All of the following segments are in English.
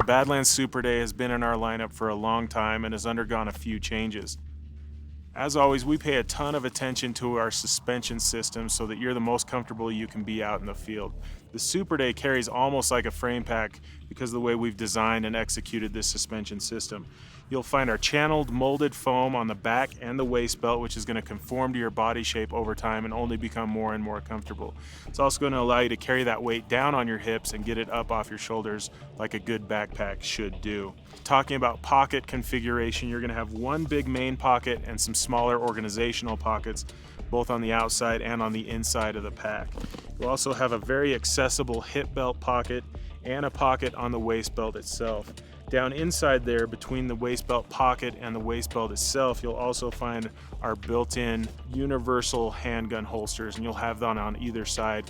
The Badlands Superday has been in our lineup for a long time and has undergone a few changes. As always, we pay a ton of attention to our suspension system so that you're the most comfortable you can be out in the field. The Superday carries almost like a frame pack because of the way we've designed and executed this suspension system. You'll find our channeled molded foam on the back and the waist belt, which is going to conform to your body shape over time and only become more and more comfortable. It's also going to allow you to carry that weight down on your hips and get it up off your shoulders like a good backpack should do. Talking about pocket configuration, you're going to have one big main pocket and some smaller organizational pockets, both on the outside and on the inside of the pack. You'll also have a very accessible hip belt pocket and a pocket on the waist belt itself. Down inside there, between the waist belt pocket and the waist belt itself, you'll also find our built-in universal handgun holsters, and you'll have that on either side.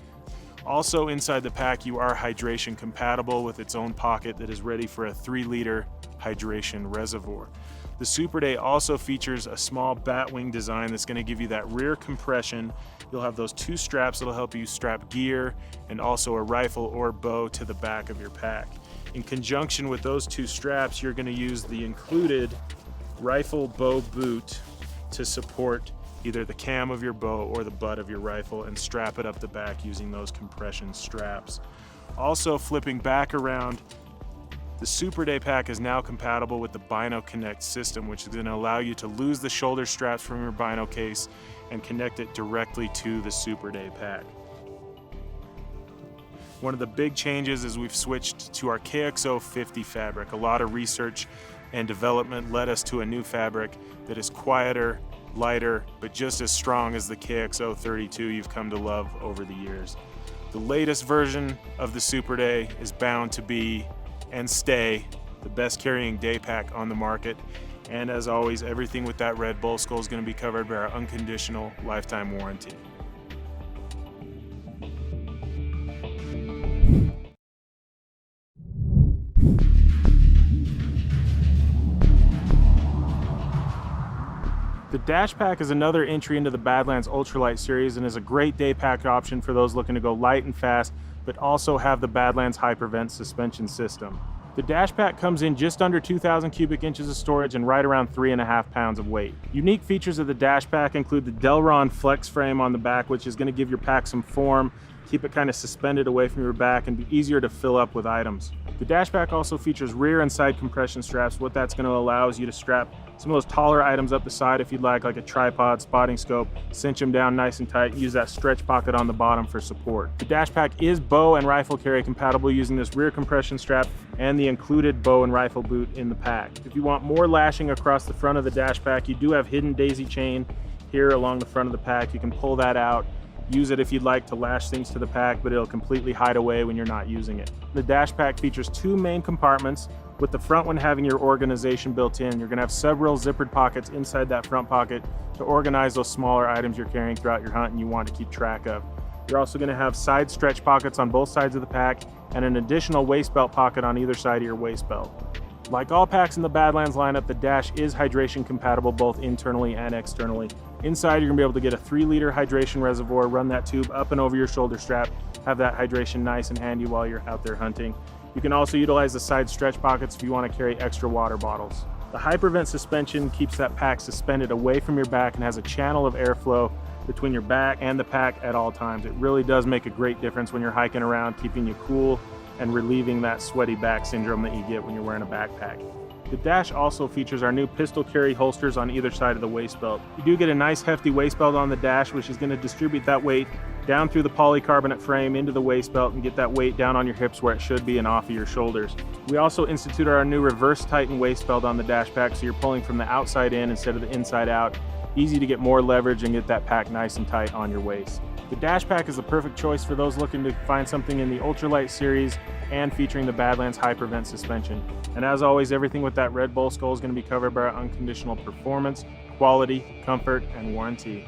Also inside the pack, you are hydration compatible with its own pocket that is ready for a 3-liter hydration reservoir. The Superday also features a small batwing design that's going to give you that rear compression. You'll have those 2 straps that'll help you strap gear and also a rifle or bow to the back of your pack. In conjunction with those 2 straps, you're going to use the included rifle bow boot to support either the cam of your bow or the butt of your rifle and strap it up the back using those compression straps. Also, flipping back around, the Superday pack is now compatible with the Bino Connect system, which is going to allow you to lose the shoulder straps from your Bino case and connect it directly to the Superday pack. One of the big changes is we've switched to our KXO 50 fabric. A lot of research and development led us to a new fabric that is quieter, lighter, but just as strong as the KXO 32 you've come to love over the years. The latest version of the Superday is bound to be and stay the best carrying day pack on the market. And as always, everything with that red bull skull is going to be covered by our unconditional lifetime warranty. The Dash Pack is another entry into the Badlands Ultralight series and is a great day pack option for those looking to go light and fast, but also have the Badlands Hypervent suspension system. The Dash Pack comes in just under 2,000 cubic inches of storage and right around 3.5 pounds of weight. Unique features of the Dash Pack include the Delron flex frame on the back, which is going to give your pack some form, keep it kind of suspended away from your back, and be easier to fill up with items. The Dash Pack also features rear and side compression straps. What that's going to allow is you to strap some of those taller items up the side if you'd like a tripod, spotting scope, cinch them down nice and tight, use that stretch pocket on the bottom for support. The Dash Pack is bow and rifle carry compatible using this rear compression strap and the included bow and rifle boot in the pack. If you want more lashing across the front of the Dash Pack, you do have hidden daisy chain here along the front of the pack. You can pull that out, use it if you'd like to lash things to the pack, but it'll completely hide away when you're not using it. The Dash Pack features 2 main compartments, with the front one having your organization built in. You're going to have several zippered pockets inside that front pocket to organize those smaller items you're carrying throughout your hunt and you want to keep track of. You're also going to have side stretch pockets on both sides of the pack and an additional waist belt pocket on either side of your waist belt. Like all packs in the Badlands lineup, the Dash is hydration compatible both internally and externally. Inside, you're going to be able to get a 3-liter hydration reservoir, run that tube up and over your shoulder strap, have that hydration nice and handy while you're out there hunting. You can also utilize the side stretch pockets if you want to carry extra water bottles. The Hypervent suspension keeps that pack suspended away from your back and has a channel of airflow between your back and the pack at all times. It really does make a great difference when you're hiking around, keeping you cool and relieving that sweaty back syndrome that you get when you're wearing a backpack. The Dash also features our new pistol carry holsters on either side of the waist belt. You do get a nice hefty waist belt on the Dash, which is going to distribute that weight down through the polycarbonate frame into the waist belt and get that weight down on your hips where it should be and off of your shoulders. We also instituted our new reverse tighten waist belt on the Dash Pack, so you're pulling from the outside in instead of the inside out. Easy to get more leverage and get that pack nice and tight on your waist. The Dash Pack is the perfect choice for those looking to find something in the Ultralight series and featuring the Badlands Hypervent suspension. And as always, everything with that red bull skull is going to be covered by our unconditional performance, quality, comfort, and warranty.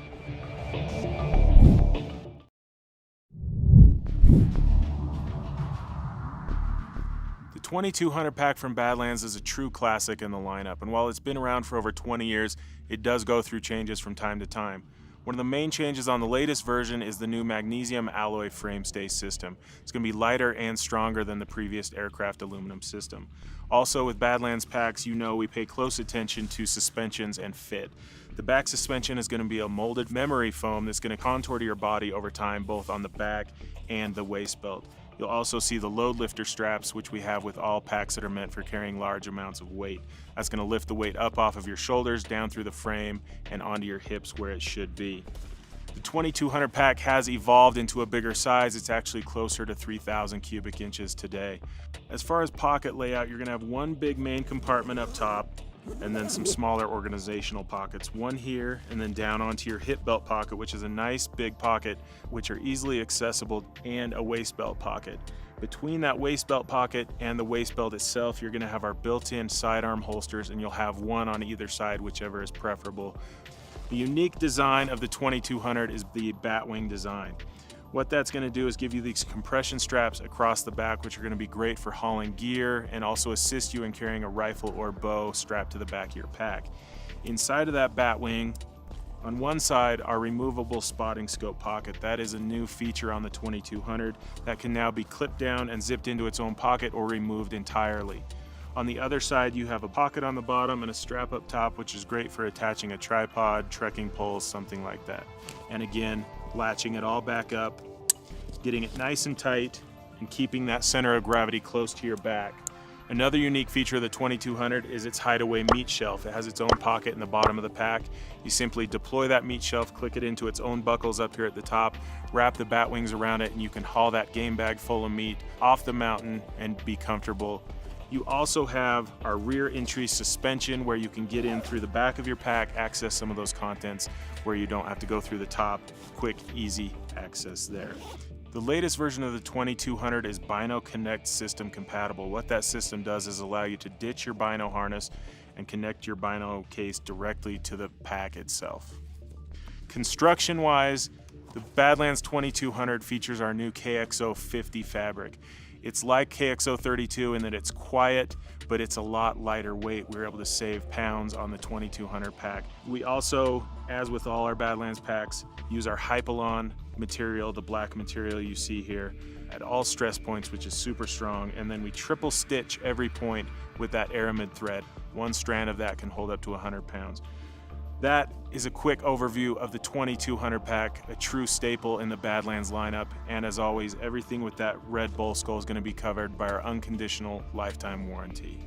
The 2200 pack from Badlands is a true classic in the lineup, and while it's been around for over 20 years, it does go through changes from time to time. One of the main changes on the latest version is the new magnesium alloy frame stay system. It's going to be lighter and stronger than the previous aircraft aluminum system. Also, with Badlands packs, you know we pay close attention to suspensions and fit. The back suspension is going to be a molded memory foam that's going to contour to your body over time, both on the back and the waist belt. You'll also see the load lifter straps, which we have with all packs that are meant for carrying large amounts of weight. That's going to lift the weight up off of your shoulders, down through the frame, and onto your hips where it should be. The 2200 pack has evolved into a bigger size. It's actually closer to 3,000 cubic inches today. As far as pocket layout, you're going to have one big main compartment up top, and then some smaller organizational pockets. One here, and then down onto your hip belt pocket, which is a nice big pocket, which are easily accessible, and a waist belt pocket. Between that waist belt pocket and the waist belt itself, you're gonna have our built-in sidearm holsters, and you'll have one on either side, whichever is preferable. The unique design of the 2200 is the batwing design. What that's going to do is give you these compression straps across the back, which are going to be great for hauling gear and also assist you in carrying a rifle or bow strapped to the back of your pack. Inside of that batwing, on one side, our removable spotting scope pocket. That is a new feature on the 2200 that can now be clipped down and zipped into its own pocket or removed entirely. On the other side, you have a pocket on the bottom and a strap up top, which is great for attaching a tripod, trekking poles, something like that. And again, latching it all back up, getting it nice and tight, and keeping that center of gravity close to your back. Another unique feature of the 2200 is its hideaway meat shelf. It has its own pocket in the bottom of the pack. You simply deploy that meat shelf, click it into its own buckles up here at the top, wrap the bat wings around it, and you can haul that game bag full of meat off the mountain and be comfortable. You also have our rear entry suspension where you can get in through the back of your pack, access some of those contents where you don't have to go through the top. Quick, easy access there. The latest version of the 2200 is Bino Connect system compatible. What that system does is allow you to ditch your Bino harness and connect your Bino case directly to the pack itself. Construction-wise, the Badlands 2200 features our new KXO 50 fabric. It's like KXO 32 in that it's quiet, but it's a lot lighter weight. We were able to save pounds on the 2200 pack. We also, as with all our Badlands packs, use our Hypalon material, the black material you see here, at all stress points, which is super strong. And then we triple stitch every point with that aramid thread. One strand of that can hold up to 100 pounds. That is a quick overview of the 2200 pack, a true staple in the Badlands lineup. And as always, everything with that red bull skull is going to be covered by our unconditional lifetime warranty.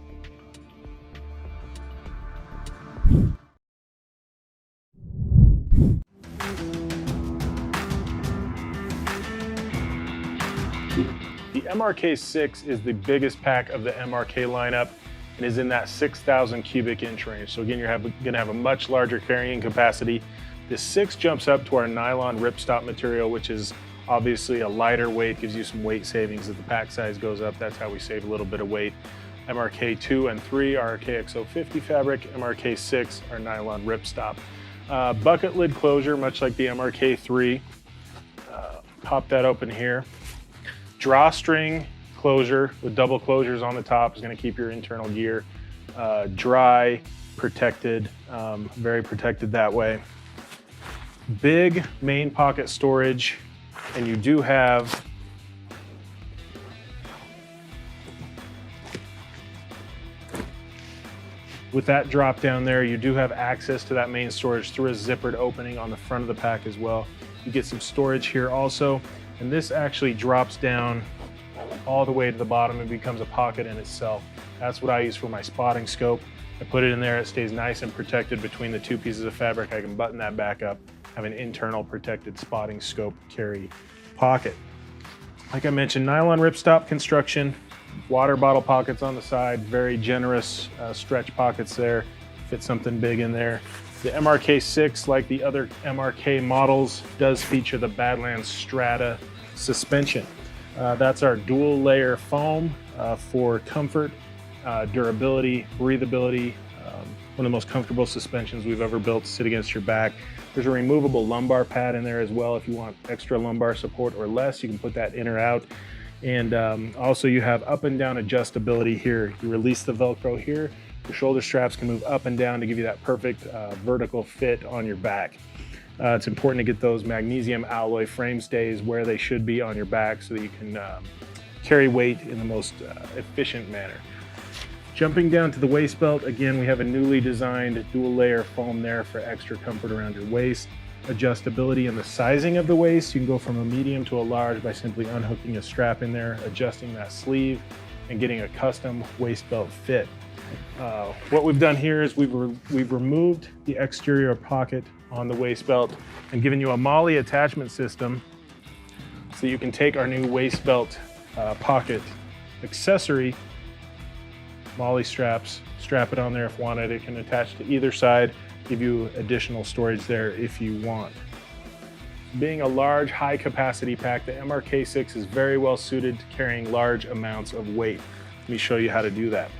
The MRK6 is the biggest pack of the MRK lineup and is in that 6,000 cubic inch range. So again, you're going to have a much larger carrying capacity. The 6 jumps up to our nylon ripstop material, which is obviously a lighter weight, gives you some weight savings as the pack size goes up. That's how we save a little bit of weight. MRK 2 and 3 are our KXO 50 fabric. MRK 6 are nylon ripstop. Bucket lid closure, much like the MRK 3. Pop that open here. Drawstring closure with double closures on the top is going to keep your internal gear dry, protected, very protected that way. Big main pocket storage, and you do have with that drop down there, you do have access to that main storage through a zippered opening on the front of the pack as well. You get some storage here also, and this actually drops down all the way to the bottom and becomes a pocket in itself. That's what I use for my spotting scope. I put it in there, it stays nice and protected between the two pieces of fabric. I can button that back up, have an internal protected spotting scope carry pocket. Like I mentioned, nylon ripstop construction, water bottle pockets on the side, very generous stretch pockets there, fit something big in there. The MRK6, like the other MRK models, does feature the Badlands Strata suspension. That's our dual layer foam for comfort, durability, breathability. One of the most comfortable suspensions we've ever built to sit against your back. There's a removable lumbar pad in there as well. If you want extra lumbar support or less, you can put that in or out. And also you have up and down adjustability here. You release the Velcro here. Your shoulder straps can move up and down to give you that perfect vertical fit on your back. It's important to get those magnesium alloy frame stays where they should be on your back so that you can carry weight in the most efficient manner. Jumping down to the waist belt, again, we have a newly designed dual layer foam there for extra comfort around your waist. Adjustability in the sizing of the waist. You can go from a medium to a large by simply unhooking a strap in there, adjusting that sleeve, and getting a custom waist belt fit. What we've done here is we've removed the exterior pocket on the waist belt and given you a MOLLE attachment system so you can take our new waist belt pocket accessory, MOLLE straps, strap it on there if wanted. It can attach to either side, give you additional storage there if you want. Being a large, high capacity pack, the MRK6 is very well suited to carrying large amounts of weight. Let me show you how to do that.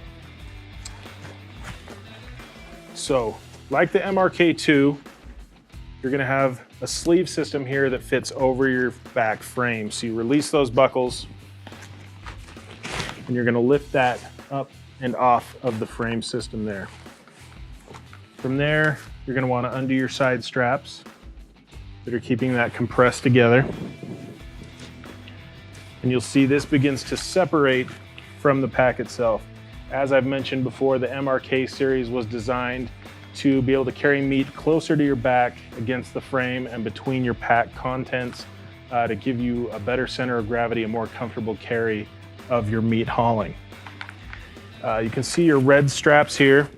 So, like the MRK2, you're gonna have a sleeve system here that fits over your back frame. So you release those buckles and you're gonna lift that up and off of the frame system there. From there, you're gonna wanna undo your side straps that are keeping that compressed together. And you'll see this begins to separate from the pack itself. As I've mentioned before, the MRK series was designed to be able to carry meat closer to your back against the frame and between your pack contents to give you a better center of gravity, a more comfortable carry of your meat hauling. You can see your red straps here.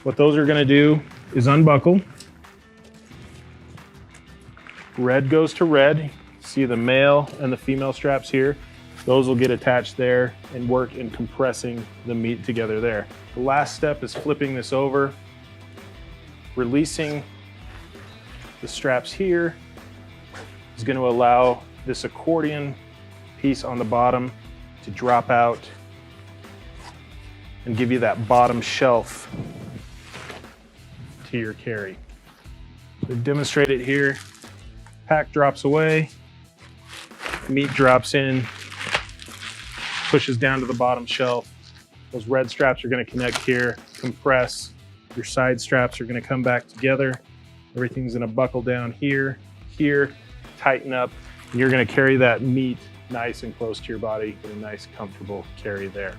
What those are gonna do is unbuckle. Red goes to red. See the male and the female straps here. Those will get attached there and work in compressing the meat together there. The last step is flipping this over, releasing the straps here is going to allow this accordion piece on the bottom to drop out and give you that bottom shelf to your carry. To demonstrate it here, pack drops away, meat drops in, pushes down to the bottom shelf. Those red straps are going to connect here, compress. Your side straps are going to come back together. Everything's going to buckle down here, tighten up, and you're going to carry that meat nice and close to your body. Get a nice, comfortable carry there.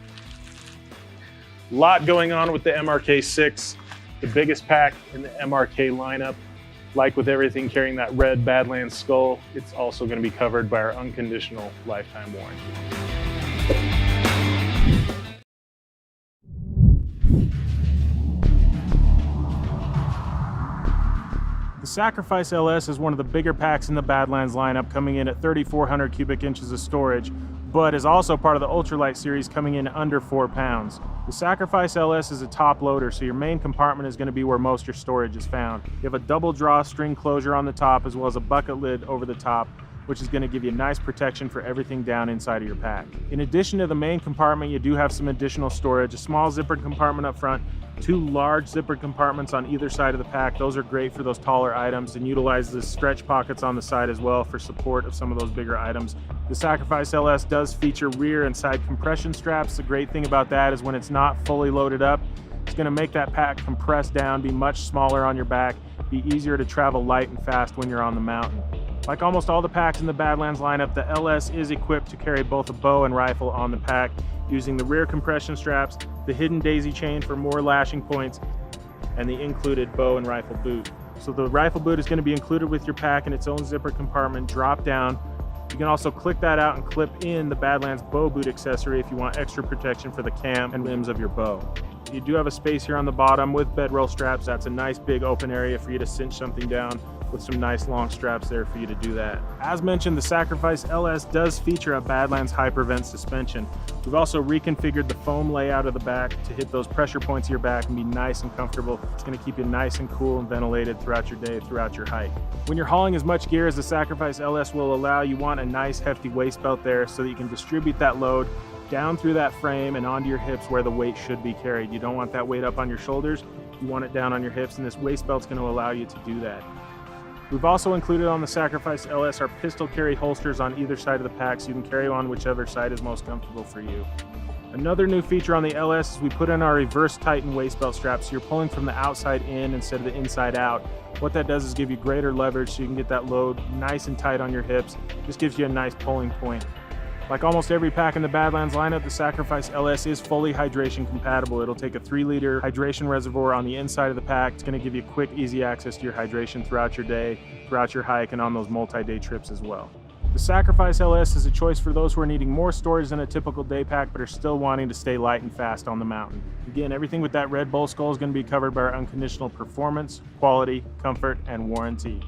A lot going on with the MRK6, the biggest pack in the MRK lineup. Like with everything carrying that red Badlands skull, it's also going to be covered by our unconditional lifetime warranty. The Sacrifice LS is one of the bigger packs in the Badlands lineup, coming in at 3,400 cubic inches of storage, but is also part of the Ultralight series, coming in under 4 pounds. The Sacrifice LS is a top loader, so your main compartment is going to be where most of your storage is found. You have a double drawstring closure on the top, as well as a bucket lid over the top, which is going to give you nice protection for everything down inside of your pack. In addition to the main compartment, you do have some additional storage, a small zippered compartment up front, 2 large zippered compartments on either side of the pack. Those are great for those taller items, and utilize the stretch pockets on the side as well for support of some of those bigger items. The Sacrifice LS does feature rear and side compression straps. The great thing about that is when it's not fully loaded up, it's going to make that pack compress down, be much smaller on your back, be easier to travel light and fast when you're on the mountain. Like almost all the packs in the Badlands lineup, the LS is equipped to carry both a bow and rifle on the pack, using the rear compression straps, the hidden daisy chain for more lashing points, and the included bow and rifle boot. So the rifle boot is going to be included with your pack in its own zipper compartment, drop down. You can also click that out and clip in the Badlands bow boot accessory if you want extra protection for the cam and limbs of your bow. You do have a space here on the bottom with bedroll straps. That's a nice big open area for you to cinch something down, with some nice long straps there for you to do that. As mentioned, the Sacrifice LS does feature a Badlands Hypervent suspension. We've also reconfigured the foam layout of the back to hit those pressure points of your back and be nice and comfortable. It's going to keep you nice and cool and ventilated throughout your day, throughout your hike. When you're hauling as much gear as the Sacrifice LS will allow, you want a nice hefty waist belt there so that you can distribute that load down through that frame and onto your hips where the weight should be carried. You don't want that weight up on your shoulders. You want it down on your hips, and this waist belt's going to allow you to do that. We've also included on the Sacrifice LS our pistol carry holsters on either side of the pack, so you can carry on whichever side is most comfortable for you. Another new feature on the LS is we put in our reverse tighten waist belt strap, so you're pulling from the outside in instead of the inside out. What that does is give you greater leverage so you can get that load nice and tight on your hips. Just gives you a nice pulling point. Like almost every pack in the Badlands lineup, the Sacrifice LS is fully hydration compatible. It'll take a 3-liter hydration reservoir on the inside of the pack. It's going to give you quick, easy access to your hydration throughout your day, throughout your hike, and on those multi-day trips as well. The Sacrifice LS is a choice for those who are needing more storage than a typical day pack but are still wanting to stay light and fast on the mountain. Again, everything with that red bull skull is going to be covered by our unconditional performance, quality, comfort, and warranty.